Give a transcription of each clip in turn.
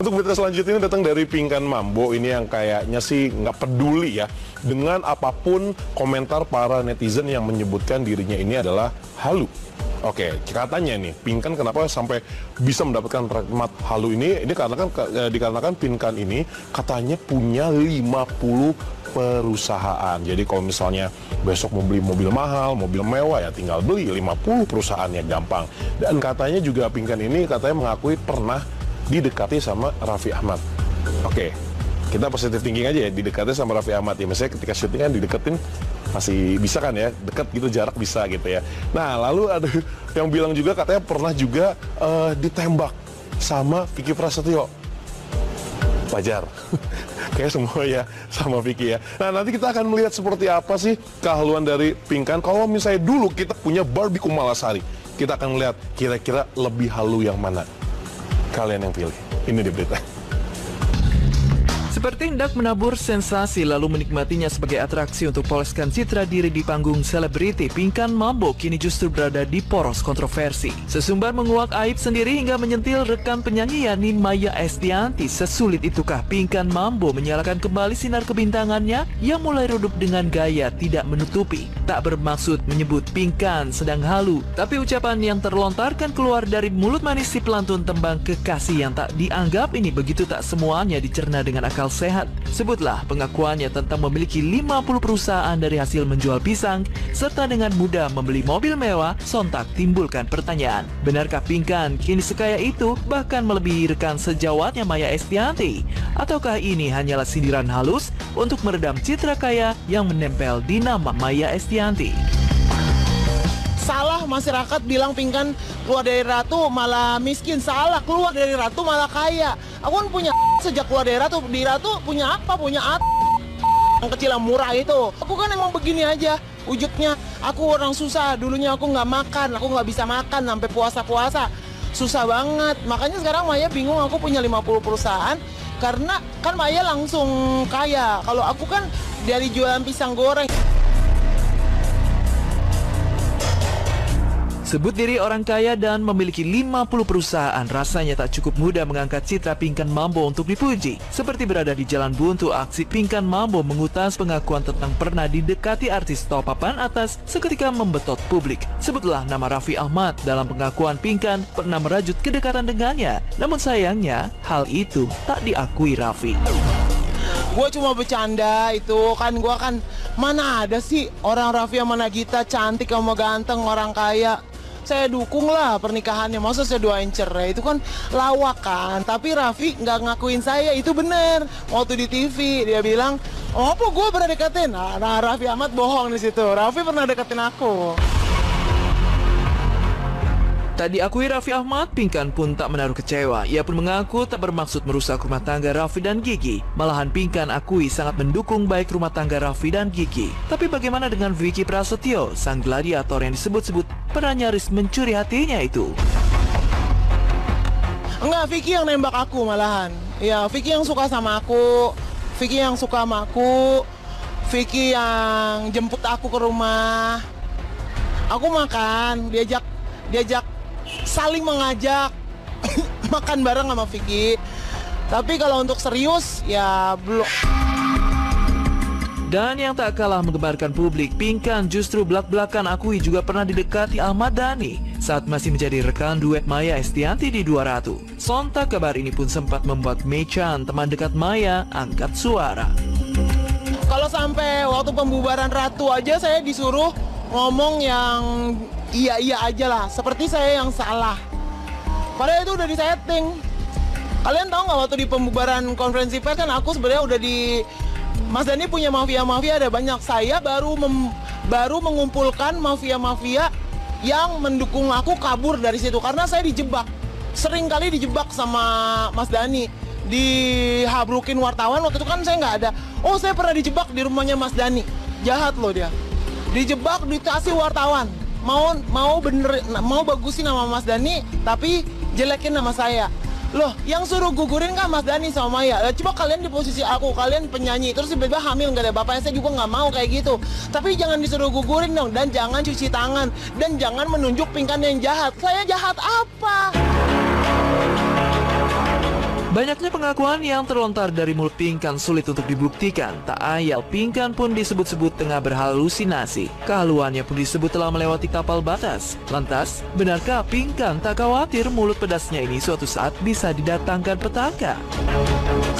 Untuk berita selanjutnya datang dari Pinkan Mambo. Ini yang kayaknya sih nggak peduli ya dengan apapun komentar para netizen yang menyebutkan dirinya ini adalah halu. Oke, katanya nih, Pinkan kenapa sampai bisa mendapatkan predikat halu ini? Ini dikarenakan Pinkan ini katanya punya 50 perusahaan. Jadi kalau misalnya besok mau beli mobil mahal, mobil mewah ya tinggal beli 50 perusahaannya gampang. Dan katanya juga Pinkan ini katanya mengakui pernah didekati sama Raffi Ahmad. Oke, kita positive thinking aja ya, didekati sama Raffi Ahmad ya. Misalnya ketika syuting kan dideketin masih bisa kan ya, deket gitu, jarak bisa gitu ya. Nah, lalu ada yang bilang juga katanya pernah juga ditembak sama Vicky Prasetyo. Wajar. Kayak semua ya sama Vicky ya. Nah, nanti kita akan melihat seperti apa sih kehaluan dari Pinkan. Kalau misalnya dulu kita punya Barbie Kumalasari, kita akan melihat kira-kira lebih halu yang mana. Kalian yang pilih. Ini di berita. Seperti hendak menabur sensasi lalu menikmatinya sebagai atraksi untuk poleskan citra diri di panggung selebriti, Pinkan Mambo kini justru berada di poros kontroversi. Sesumbar menguak aib sendiri hingga menyentil rekan penyanyi yakni Maya Estianty. Sesulit itukah Pinkan Mambo menyalakan kembali sinar kebintangannya yang mulai redup dengan gaya tidak menutupi? Tak bermaksud menyebut Pinkan sedang halu, tapi ucapan yang terlontarkan keluar dari mulut manis si pelantun tembang kekasih yang tak dianggap ini begitu tak semuanya dicerna dengan akal sehat. Sebutlah pengakuannya tentang memiliki 50 perusahaan dari hasil menjual pisang, serta dengan mudah membeli mobil mewah, sontak timbulkan pertanyaan. Benarkah Pinkan kini sekaya itu, bahkan melebihi rekan sejawatnya Maya Estianty? Ataukah ini hanyalah sindiran halus untuk meredam citra kaya yang menempel di nama Maya Estianty? Salah masyarakat bilang Pinkan keluar dari Ratu malah miskin. Salah, keluar dari Ratu malah kaya. Aku kan punya sejak keluar dari Ratu. Di Ratu punya apa? Punya yang kecil yang murah itu. Aku kan emang begini aja wujudnya. Aku orang susah. Dulunya aku nggak makan. Aku nggak bisa makan sampai puasa-puasa. Susah banget. Makanya sekarang Maya bingung aku punya 50 perusahaan. Karena kan Maya langsung kaya. Kalau aku kan dari jualan pisang goreng. Sebut diri orang kaya dan memiliki 50 perusahaan, rasanya tak cukup mudah mengangkat citra Pinkan Mambo untuk dipuji. Seperti berada di jalan buntu, aksi Pinkan Mambo mengutas pengakuan tentang pernah didekati artis top papan atas seketika membetot publik. Sebutlah nama Raffi Ahmad. Dalam pengakuan Pinkan pernah merajut kedekatan dengannya. Namun sayangnya, hal itu tak diakui Raffi. Gue cuma bercanda itu kan, gue kan mana ada sih orang Raffi sama Nagita cantik sama ganteng orang kaya. Saya dukung lah pernikahannya, masa saya doain cerai, itu kan lawak kan. Tapi Raffi nggak ngakuin saya, itu bener. Waktu di TV dia bilang, oh apa gue pernah deketin? Nah Raffi Ahmad bohong di situ. Raffi pernah deketin aku. Tak diakui Raffi Ahmad, Pinkan pun tak menaruh kecewa. Ia pun mengaku tak bermaksud merusak rumah tangga Raffi dan Gigi. Malahan Pinkan akui sangat mendukung baik rumah tangga Raffi dan Gigi. Tapi bagaimana dengan Vicky Prasetyo, sang gladiator yang disebut-sebut pernah nyaris mencuri hatinya itu? Enggak, Vicky yang nembak aku malahan. Ya, Vicky yang suka sama aku. Vicky yang suka sama aku. Vicky yang jemput aku ke rumah. Aku makan, diajak saling mengajak makan bareng sama Vicky. Tapi kalau untuk serius ya belum. Dan yang tak kalah menggembarkan publik, Pinkan justru belak-belakan akui juga pernah didekati Ahmad Dhani saat masih menjadi rekan duet Maya Estianty di 200. Sontak kabar ini pun sempat membuat Mei Chan, teman dekat Maya, angkat suara. Kalau sampai waktu pembubaran Ratu aja saya disuruh ngomong yang iya aja lah, seperti saya yang salah. Padahal itu udah disetting. Kalian tahu nggak waktu di pembubaran konferensi pers kan aku sebenarnya udah di Mas Dhani punya mafia-mafia ada banyak. Saya baru mengumpulkan mafia-mafia yang mendukung aku kabur dari situ karena saya dijebak. Sering kali dijebak sama Mas Dhani. Dihabrukin wartawan waktu itu kan saya nggak ada. Oh saya pernah dijebak di rumahnya Mas Dhani. Jahat loh dia. Dijebak dikasih wartawan. Mau bagusin nama Mas Dhani tapi jelekin nama saya. Loh, yang suruh gugurin kan Mas Dhani sama Maya. Coba kalian di posisi aku, kalian penyanyi, terus tiba-tiba hamil nggak ada bapaknya, saya juga nggak mau kayak gitu. Tapi jangan disuruh gugurin dong, dan jangan cuci tangan, dan jangan menunjuk Pinkan yang jahat. Saya jahat apa? Banyaknya pengakuan yang terlontar dari mulut Pinkan sulit untuk dibuktikan. Tak ayal, Pinkan pun disebut-sebut tengah berhalusinasi. Kehaluannya pun disebut telah melewati tapal batas. Lantas, benarkah Pinkan tak khawatir mulut pedasnya ini suatu saat bisa didatangkan petaka?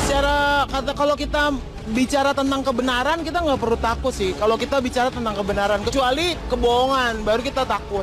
Secara kata kalau kita bicara tentang kebenaran, kita nggak perlu takut sih. Kalau kita bicara tentang kebenaran, kecuali kebohongan, baru kita takut.